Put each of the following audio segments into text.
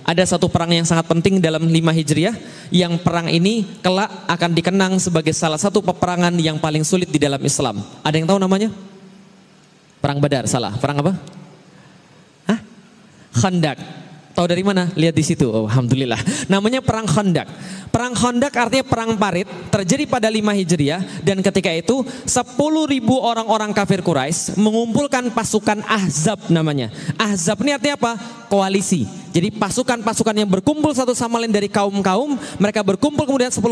Ada satu perang yang sangat penting dalam 5 Hijriah, yang perang ini kelak akan dikenang sebagai salah satu peperangan yang paling sulit di dalam Islam. Ada yang tahu namanya? Perang Badar, salah. Perang apa? Hah? Khandak. Tahu dari mana? Lihat di situ. Oh, alhamdulillah. Namanya perang Khandak. Perang Khandak artinya perang parit, terjadi pada 5 Hijriah, dan ketika itu 10.000 orang-orang kafir Quraisy mengumpulkan pasukan Ahzab namanya. Ahzab ini artinya apa? Koalisi. Jadi pasukan-pasukan yang berkumpul satu sama lain dari kaum-kaum, mereka berkumpul kemudian 10.000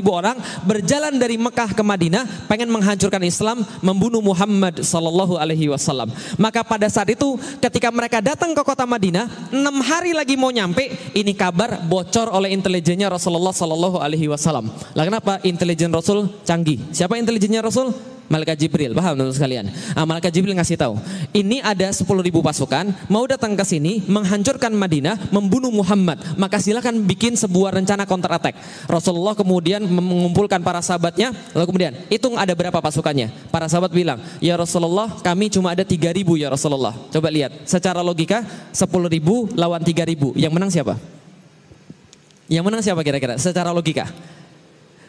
orang berjalan dari Mekah ke Madinah, pengen menghancurkan Islam, membunuh Muhammad sallallahu alaihi wasallam. Maka pada saat itu ketika mereka datang ke kota Madinah, 6 hari lagi mau nyampe, ini kabar bocor oleh intelijennya Rasulullah sallallahu alaihi wasallam. Lah kenapa? Intelijen Rasul canggih. Siapa intelijennya Rasul? Malaikat Jibril, paham teman-teman sekalian? Malaikat Jibril ngasih tahu, ini ada 10.000 pasukan mau datang ke sini menghancurkan Madinah, membunuh Muhammad. Maka silakan bikin sebuah rencana counter attack. Rasulullah kemudian mengumpulkan para sahabatnya, lalu kemudian hitung ada berapa pasukannya. Para sahabat bilang, ya Rasulullah, kami cuma ada 3.000 ya Rasulullah. Coba lihat, secara logika 10.000 lawan 3.000, yang menang siapa? Yang menang siapa kira-kira? Secara logika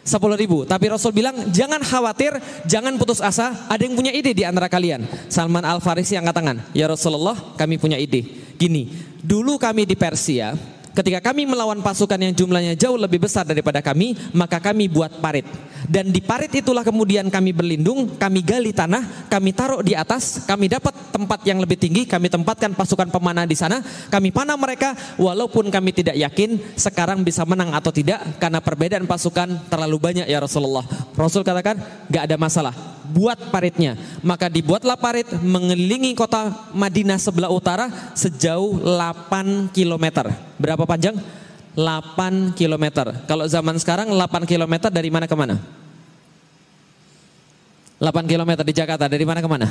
10.000, tapi Rasul bilang jangan khawatir, jangan putus asa, ada yang punya ide di antara kalian. Salman Al-Farisi angkat tangan, ya Rasulullah kami punya ide. Gini, dulu kami di Persia, ketika kami melawan pasukan yang jumlahnya jauh lebih besar daripada kami, maka kami buat parit. Dan di parit itulah kemudian kami berlindung, kami gali tanah, kami taruh di atas, kami dapat tempat yang lebih tinggi, kami tempatkan pasukan pemanah di sana, kami panah mereka, walaupun kami tidak yakin sekarang bisa menang atau tidak, karena perbedaan pasukan terlalu banyak ya Rasulullah. Rasul katakan, gak ada masalah, buat paritnya. Maka dibuatlah parit mengelilingi kota Madinah sebelah utara sejauh 8 km. Berapa panjang? 8 km. Kalau zaman sekarang 8 km dari mana ke mana? 8 km di Jakarta dari mana ke mana?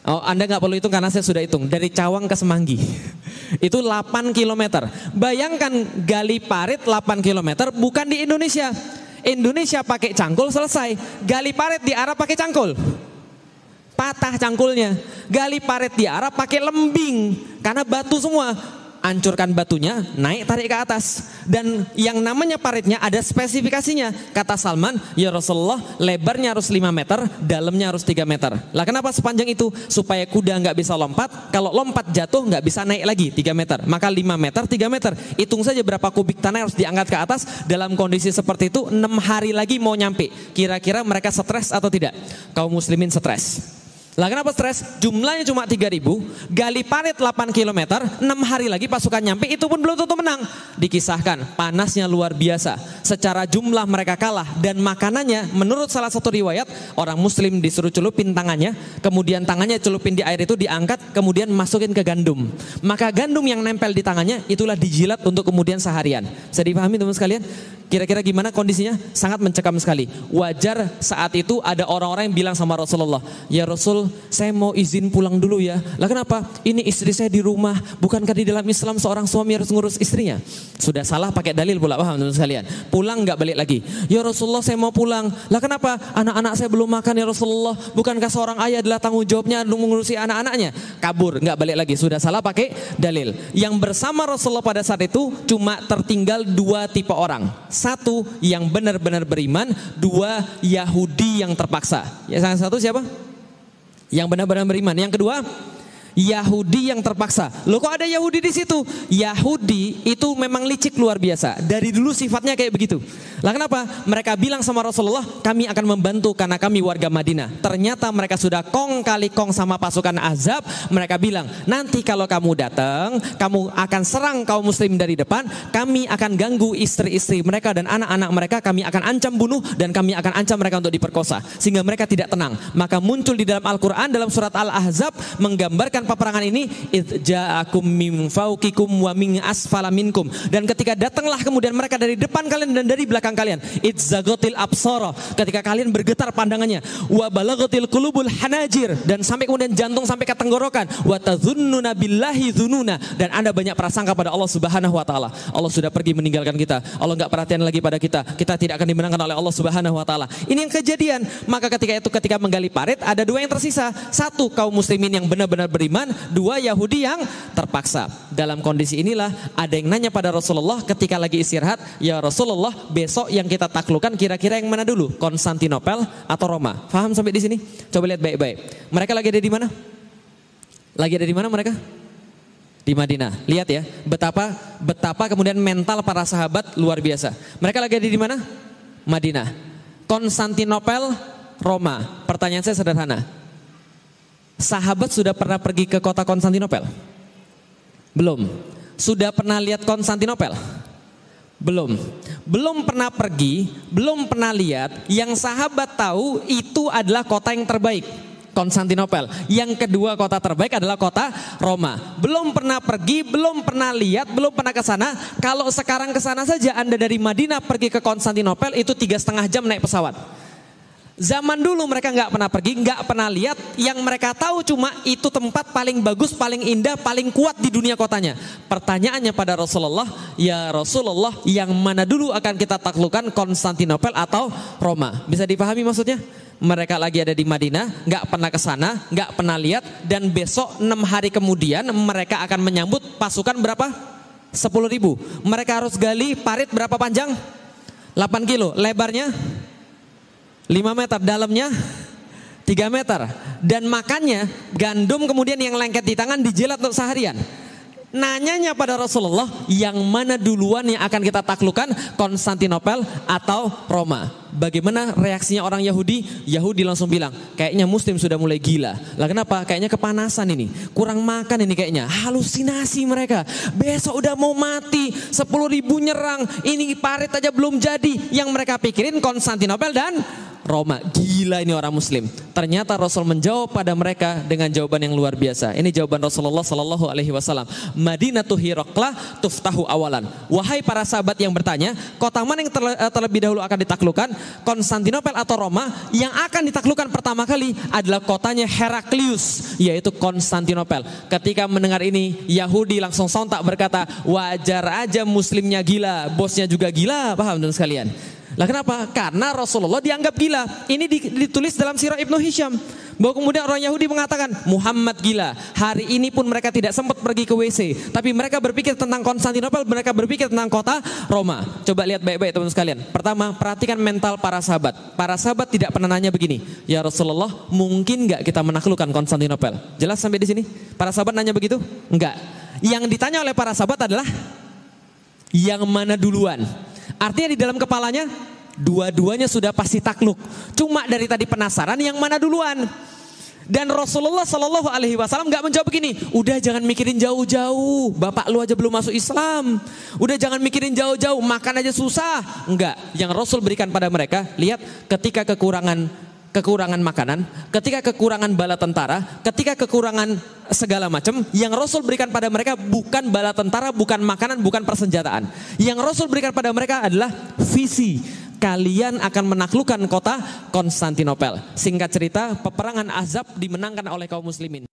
Oh, Anda nggak perlu hitung karena saya sudah hitung. Dari Cawang ke Semanggi. Itu 8 km. Bayangkan gali parit 8 km bukan di Indonesia. Indonesia pakai cangkul selesai. Gali parit di Arab pakai cangkul. Patah cangkulnya. Gali parit di Arab pakai lembing karena batu semua. Hancurkan batunya, naik tarik ke atas. Dan yang namanya paritnya ada spesifikasinya. Kata Salman, ya Rasulullah, lebarnya harus 5 meter, dalamnya harus 3 meter. Lah kenapa sepanjang itu? Supaya kuda nggak bisa lompat, kalau lompat jatuh nggak bisa naik lagi 3 meter. Maka 5 meter, 3 meter. Hitung saja berapa kubik tanah harus diangkat ke atas. Dalam kondisi seperti itu 6 hari lagi mau nyampe. Kira-kira mereka stres atau tidak? Kaum muslimin stres. Lah kenapa stres? Jumlahnya cuma 3.000, gali parit 8 km, 6 hari lagi pasukan nyampe, itu pun belum tentu menang. Dikisahkan, panasnya luar biasa. Secara jumlah mereka kalah, dan makanannya menurut salah satu riwayat, orang muslim disuruh celupin tangannya, kemudian tangannya celupin di air itu diangkat, kemudian masukin ke gandum. Maka gandum yang nempel di tangannya, itulah dijilat untuk kemudian seharian. Bisa dipahami teman sekalian? Kira-kira gimana kondisinya? Sangat mencekam sekali. Wajar saat itu ada orang-orang yang bilang sama Rasulullah, ya Rasul, saya mau izin pulang dulu ya. Lah kenapa? Ini istri saya di rumah. Bukankah di dalam Islam seorang suami harus ngurus istrinya? Sudah salah pakai dalil pula, paham teman sekalian? Pulang nggak balik lagi. Ya Rasulullah, saya mau pulang. Lah kenapa? Anak-anak saya belum makan ya Rasulullah. Bukankah seorang ayah adalah tanggung jawabnya mengurusi anak-anaknya? Kabur, nggak balik lagi. Sudah salah pakai dalil. Yang bersama Rasulullah pada saat itu cuma tertinggal 2 tipe orang. 1 yang benar-benar beriman, 2 Yahudi yang terpaksa. Ya, yang satu siapa? Yang benar-benar beriman. Yang kedua, Yahudi yang terpaksa. Loh kok ada Yahudi di situ? Yahudi itu memang licik luar biasa. Dari dulu sifatnya kayak begitu. Lah kenapa? Mereka bilang sama Rasulullah, kami akan membantu karena kami warga Madinah. Ternyata mereka sudah kong kali kong sama pasukan Ahzab. Mereka bilang, nanti kalau kamu datang, kamu akan serang kaum muslim dari depan. Kami akan ganggu istri-istri mereka dan anak-anak mereka. Kami akan ancam bunuh dan kami akan ancam mereka untuk diperkosa. Sehingga mereka tidak tenang. Maka muncul di dalam Al-Quran dalam surat Al-Ahzab menggambarkan peperangan ini, ja'akum min fauqikum wa min asfala minkum. Dan ketika datanglah kemudian mereka dari depan kalian dan dari belakang kalian, idzaghatil absara, ketika kalian bergetar pandangannya, wa balaghatil qulubul hanajir, dan sampai kemudian jantung sampai ke tenggorokan, wa tadzunnuna billahi dzununa, dan Anda banyak prasangka pada Allah Subhanahu wa taala. Allah sudah pergi meninggalkan kita. Allah enggak perhatian lagi pada kita. Kita tidak akan dimenangkan oleh Allah Subhanahu wa taala. Ini yang kejadian. Maka ketika menggali parit ada 2 yang tersisa. 1 kaum muslimin yang benar-benar beriman, beriman, 2 Yahudi yang terpaksa. Dalam kondisi inilah ada yang nanya pada Rasulullah ketika lagi istirahat, ya Rasulullah, besok yang kita taklukkan kira-kira yang mana dulu? Konstantinopel atau Roma? Faham sampai di sini? Coba lihat baik-baik. Mereka lagi ada di mana? Lagi ada di mana mereka? Di Madinah. Lihat ya, betapa kemudian mental para sahabat luar biasa. Mereka lagi ada di mana? Madinah. Konstantinopel, Roma. Pertanyaan saya sederhana. Sahabat sudah pernah pergi ke kota Konstantinopel? Belum. Sudah pernah lihat Konstantinopel? Belum. Belum pernah pergi, belum pernah lihat. Yang sahabat tahu itu adalah kota yang terbaik, Konstantinopel. Yang kedua kota terbaik adalah kota Roma. Belum pernah pergi, belum pernah lihat, belum pernah ke sana. Kalau sekarang ke sana saja Anda dari Madinah pergi ke Konstantinopel itu 3,5 jam naik pesawat. Zaman dulu mereka nggak pernah pergi, nggak pernah lihat. Yang mereka tahu cuma itu tempat paling bagus, paling indah, paling kuat di dunia kotanya. Pertanyaannya pada Rasulullah, ya Rasulullah, yang mana dulu akan kita taklukkan, Konstantinopel atau Roma? Bisa dipahami maksudnya? Mereka lagi ada di Madinah, nggak pernah ke sana, nggak pernah lihat, dan besok 6 hari kemudian mereka akan menyambut pasukan berapa? 10.000. Mereka harus gali parit berapa panjang? 8 kilo, lebarnya 5 meter, dalamnya 3 meter. Dan makannya gandum kemudian yang lengket di tangan dijilat untuk seharian. Nanyanya pada Rasulullah, yang mana duluan yang akan kita taklukkan, Konstantinopel atau Roma? Bagaimana reaksinya orang Yahudi? Yahudi langsung bilang, kayaknya Muslim sudah mulai gila. Lah kenapa? Kayaknya kepanasan ini, kurang makan ini kayaknya. Halusinasi mereka. Besok udah mau mati, 10.000 nyerang, ini parit aja belum jadi. Yang mereka pikirin Konstantinopel dan Roma. Gila ini orang Muslim. Ternyata Rasul menjawab pada mereka dengan jawaban yang luar biasa. Ini jawaban Rasulullah Sallallahu Alaihi Wasallam. Madinatu Hiraqlah tuftahu awalan. Wahai para sahabat yang bertanya, kota mana yang terlebih dahulu akan ditaklukkan, Konstantinopel atau Roma? Yang akan ditaklukkan pertama kali adalah kotanya Heraklius, yaitu Konstantinopel. Ketika mendengar ini, Yahudi langsung sontak berkata, wajar aja Muslimnya gila, bosnya juga gila. Paham teman sekalian? Lah kenapa? Karena Rasulullah dianggap gila. Ini ditulis dalam Sirah Ibnu Hisham. Bahwa kemudian orang Yahudi mengatakan Muhammad gila. Hari ini pun mereka tidak sempat pergi ke WC. Tapi mereka berpikir tentang Konstantinopel, mereka berpikir tentang kota Roma. Coba lihat baik-baik teman sekalian. Pertama, perhatikan mental para sahabat. Para sahabat tidak pernah nanya begini, ya Rasulullah, mungkin nggak kita menaklukkan Konstantinopel? Jelas sampai di sini? Para sahabat nanya begitu? Enggak. Yang ditanya oleh para sahabat adalah yang mana duluan? Artinya di dalam kepalanya dua-duanya sudah pasti takluk. Cuma dari tadi penasaran yang mana duluan. Dan Rasulullah Shallallahu Alaihi Wasallam nggak menjawab begini. Udah jangan mikirin jauh-jauh. Bapak lu aja belum masuk Islam. Udah jangan mikirin jauh-jauh. Makan aja susah. Enggak. Yang Rasul berikan pada mereka. Lihat ketika kekurangan makanan, ketika kekurangan bala tentara, ketika kekurangan segala macam, yang Rasul berikan pada mereka bukan bala tentara, bukan makanan, bukan persenjataan. Yang Rasul berikan pada mereka adalah visi. Kalian akan menaklukkan kota Konstantinopel. Singkat cerita, peperangan Ahzab dimenangkan oleh kaum muslimin.